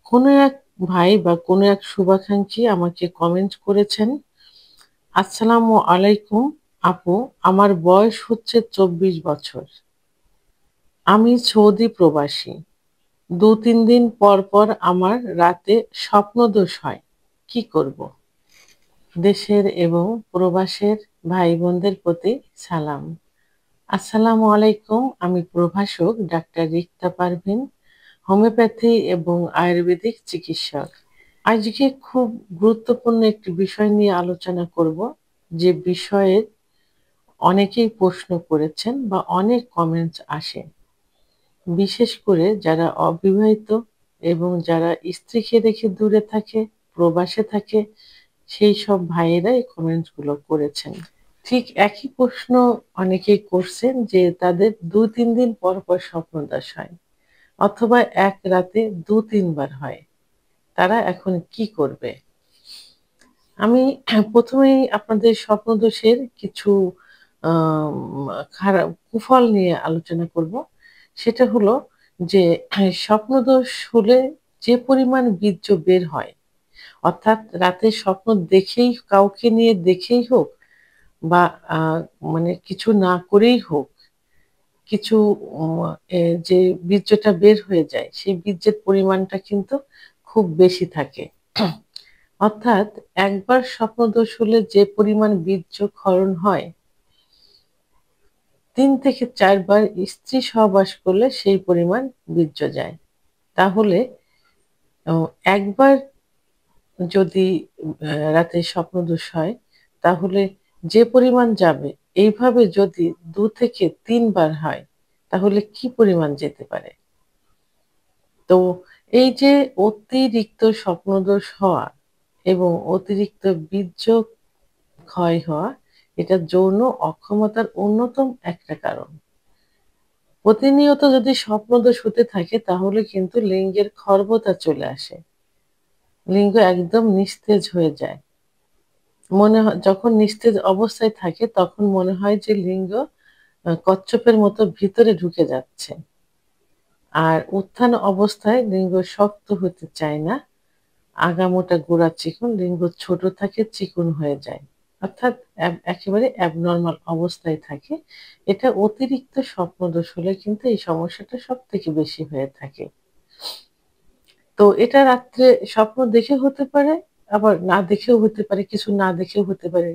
কোনো এক ভাই বা কোনো এক শুভাকাঙ্ক্ষী আমাকে কমেন্ট করেছেন, আসসালামু আলাইকুম আপু, আমার বয়স হচ্ছে ২৪ বছর। আমি সৌদি প্রবাসী। ২-৩ দিন পর পর আমার রাতে স্বপ্নদোষ হয়। কি করব? দেশের এবং প্রবাসের ভাই বোনদের প্রতি সালাম। আসসালামু আলাইকুম, আমি প্রভাষক ডাক্তার রিক্তা পারভীন, হোমিওপ্যাথি এবং আয়ুর্বেদিক চিকিৎসক। আজকে খুব গুরুত্বপূর্ণ একটি বিষয় নিয়ে আলোচনা করব, যে বিষয়ে অনেকেই প্রশ্ন করেছেন বা অনেক কমেন্টস আসে। বিশেষ করে যারা অবিবাহিত এবং যারা স্ত্রীকে রেখে দূরে থাকে, প্রবাসে থাকে, সেই সব ভাইয়েরা এই কমেন্টস গুলো করেছেন। ঠিক একই প্রশ্ন অনেকেই করছেন যে তাদের ২-৩ দিন পর পর স্বপ্নদোষ হয় অথবা এক রাতে ২-৩ বার হয়। তারা এখন কি করবে? আমি প্রথমেই আপনাদের স্বপ্নদোষের কিছু খারাপ কুফল নিয়ে আলোচনা করব। সেটা হলো যে স্বপ্নদোষ হলে যে পরিমাণ বীর্য বের হয়, অর্থাৎ রাতে স্বপ্ন দেখেই কাউকে নিয়ে দেখেই হোক বা আহ, মানে কিছু না করেই হোক, কিছু উম, যে বীর্যটা বের হয়ে যায় সেই বীর্যের পরিমাণটা কিন্তু খুব বেশি থাকে। অর্থাৎ একবার স্বপ্নদোষ হলে যে পরিমাণ বীর্য ক্ষরণ হয়, ৩ থেকে ৪ বার স্ত্রী সহবাস করলে সেই পরিমাণ বীর্য যায়। তাহলে একবার যদি রাতে স্বপ্নদোষ হয়, তাহলে যে পরিমাণ যাবে, এইভাবে যদি ২ থেকে ৩ বার হয়, তাহলে কি পরিমাণ যেতে পারে? তো এই যে অতিরিক্ত স্বপ্নদোষ হওয়া এবং অতিরিক্ত বীর্য ক্ষয় হওয়া, এটা যৌন অক্ষমতার অন্যতম একটা কারণ। প্রতিনিয়ত যদি স্বপ্নদোষ হতে থাকে তাহলে কিন্তু লিঙ্গের খর্বতা চলে আসে, লিঙ্গ একদম নিস্তেজ হয়ে যায়। মনে হয় যখন নিস্তেজ অবস্থায় থাকে তখন মনে হয় যে লিঙ্গ কচ্ছপের মতো ভিতরে ঢুকে যাচ্ছে। আর উত্থান অবস্থায় লিঙ্গ শক্ত হতে চায় না, আগামোটা গোড়া চিকন, লিঙ্গ ছোট থাকে, চিকন হয়ে যায়, অর্থাৎ একেবারে অ্যাবনর্মাল অবস্থায় থাকে। এটা অতিরিক্ত স্বপ্নদোষ হলে কিন্তু এই সমস্যাটা সব থেকে বেশি হয়ে থাকে। তো এটা রাত্রে স্বপ্ন দেখে হতে পারে, আবার না দেখেও হতে পারে, কিছু না দেখেও হতে পারে।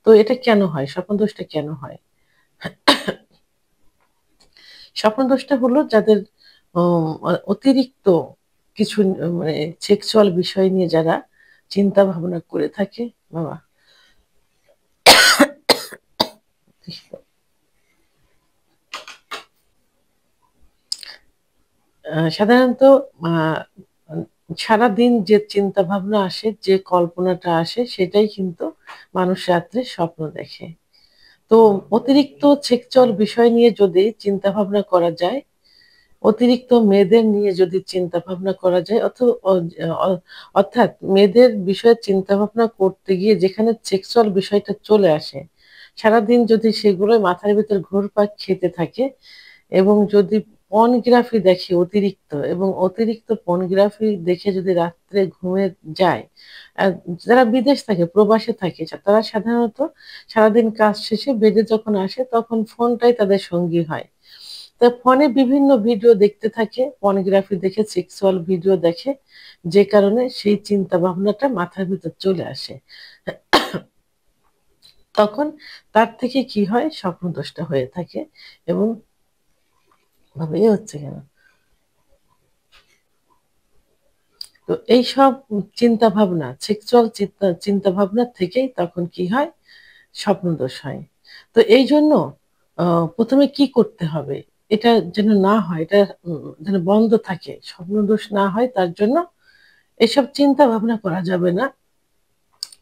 তো এটা কেন হয়? স্বপ্নদোষটা কেন হয়? স্বপ্নদোষটা হলো যাদের অতিরিক্ত কিছু মানে সেক্সুয়াল বিষয় নিয়ে যারা চিন্তা ভাবনা করে থাকে। বাবা, সাধারণত আহ, সারাদিন যে চিন্তা ভাবনা আসে, যে কল্পনাটা আসে, সেটাই কিন্তু মানুষ রাত্রে স্বপ্ন দেখে। তো অতিরিক্ত সেক্সুয়াল বিষয় নিয়ে যদি চিন্তা ভাবনা করা যায়, অতিরিক্ত মেয়েদের নিয়ে যদি চিন্তা ভাবনা করা যায়, অর্থাৎ মেয়েদের বিষয়ে চিন্তা ভাবনা করতে গিয়ে যেখানে সেক্সুয়াল বিষয়টা চলে আসে, সারাদিন যদি সেগুলো মাথার ভিতর ঘুরপাক খেতে থাকে এবং যদি পর্নোগ্রাফি দেখে অতিরিক্ত, এবং অতিরিক্ত পর্নোগ্রাফি দেখে যদি রাত্রে ঘুমে যায়, আহ, যারা বিদেশ থাকে, প্রবাসে থাকে, তারা সাধারণত সারাদিন কাজ শেষে বেডে যখন আসে তখন ফোনটাই তাদের সঙ্গী হয়। তা ফোনে বিভিন্ন ভিডিও দেখতে থাকে, পর্নোগ্রাফি দেখে, সেক্সুয়াল ভিডিও দেখে, যে কারণে সেই চিন্তা ভাবনাটা মাথার ভিতর চলে আসে। তখন তার থেকে কি হয়, স্বপ্নদোষটা হয়ে থাকে। এবং ভাবে এ হচ্ছে কেন? তো এইসব চিন্তা ভাবনা, সেক্সুয়াল চিন্তা ভাবনা থেকেই তখন কি হয়, স্বপ্নদোষ হয়। তো এই জন্য প্রথমে কি করতে হবে, এটা যেন না হয়, এটা যেন বন্ধ থাকে, স্বপ্নদোষ না হয়, তার জন্য এসব চিন্তা ভাবনা করা যাবে না।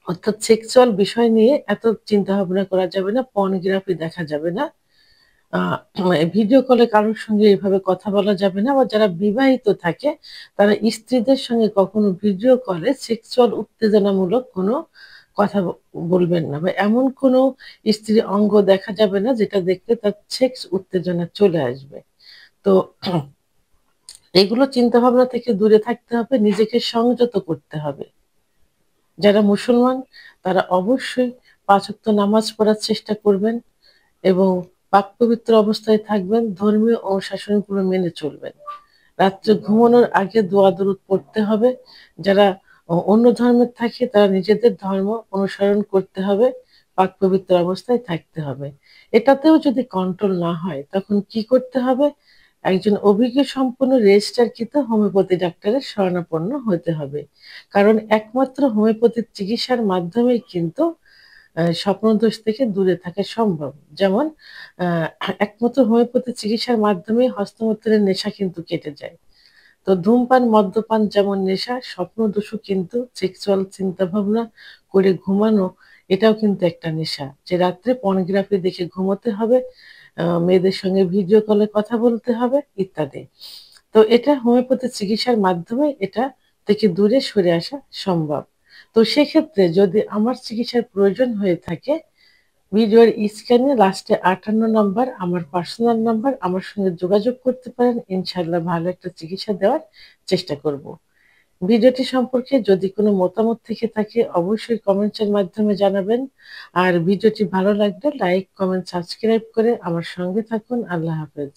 অর্থাৎ সেক্সুয়াল বিষয় নিয়ে এত চিন্তা ভাবনা করা যাবে না, পর্নোগ্রাফি দেখা যাবে না, ভিডিও কলে কারোর সঙ্গে এভাবে কথা বলা যাবে না। বা যারা বিবাহিত থাকে তারা স্ত্রীদের সঙ্গে কখনো ভিডিও কলে সেক্সুয়াল উত্তেজনামূলক কোনো কথা বলবেন না, বা এমন কোনো স্ত্রীর অঙ্গ দেখা যাবে না যেটা দেখলে তার সেক্স উত্তেজনা চলে আসবে। তো এগুলো চিন্তা ভাবনা থেকে দূরে থাকতে হবে, নিজেকে সংযত করতে হবে। যারা মুসলমান তারা অবশ্যই ৫ ওয়াক্ত নামাজ পড়ার চেষ্টা করবেন এবং পাক পবিত্র অবস্থায় থাকবেন, ধর্মীয় অনুশাসনগুলো মেনে চলবেন। রাত্রে ঘুমানোর আগে দোয়া দরুদ পড়তে হবে। যারা অন্য ধর্মের থাকে তারা নিজেদের ধর্ম অনুসরণ করতে হবে, পাক পবিত্র অবস্থায় থাকতে হবে। এটাতেও যদি কন্ট্রোল না হয় তখন কি করতে হবে? একজন অভিজ্ঞ সম্পন্ন রেজিস্টারকৃত হোমিওপ্যাথি ডাক্তারের শরণাপন্ন হতে হবে। কারণ একমাত্র হোমিওপ্যাথিক চিকিৎসার মাধ্যমেই কিন্তু স্বপ্নদোষ থেকে দূরে থাকা সম্ভব। যেমন একমাত্র হোমিওপ্যাথি চিকিৎসার মাধ্যমে হস্তমৈথুনের নেশা কিন্তু কেটে যায়। তো ধূমপান, মদ্যপান যেমন নেশা, স্বপ্নদোষও কিন্তু সেক্সুয়াল চিন্তাভাবনা করে ঘুমানো এটাও কিন্তু একটা নেশা। যে রাত্রে পর্নোগ্রাফি দেখে ঘুমোতে হবে, মেয়েদের সঙ্গে ভিডিও কলে কথা বলতে হবে ইত্যাদি। তো এটা হোমিওপ্যাথি চিকিৎসার মাধ্যমে এটা থেকে দূরে সরে আসা সম্ভব। তো সেক্ষেত্রে যদি আমার চিকিৎসার প্রয়োজন হয়ে থাকে, ভিডিওর স্ক্রিনে লাস্টে ৫৮ নাম্বার আমার পার্সোনাল নাম্বার, আমার সঙ্গে যোগাযোগ করতে পারেন। ইনশাআল্লাহ ভালো একটা চিকিৎসা দেওয়ার চেষ্টা করব। ভিডিওটি সম্পর্কে যদি কোনো মতামত থেকে থাকে অবশ্যই কমেন্টসের মাধ্যমে জানাবেন। আর ভিডিওটি ভালো লাগলে লাইক, কমেন্ট, সাবস্ক্রাইব করে আমার সঙ্গে থাকুন। আল্লাহ হাফেজ।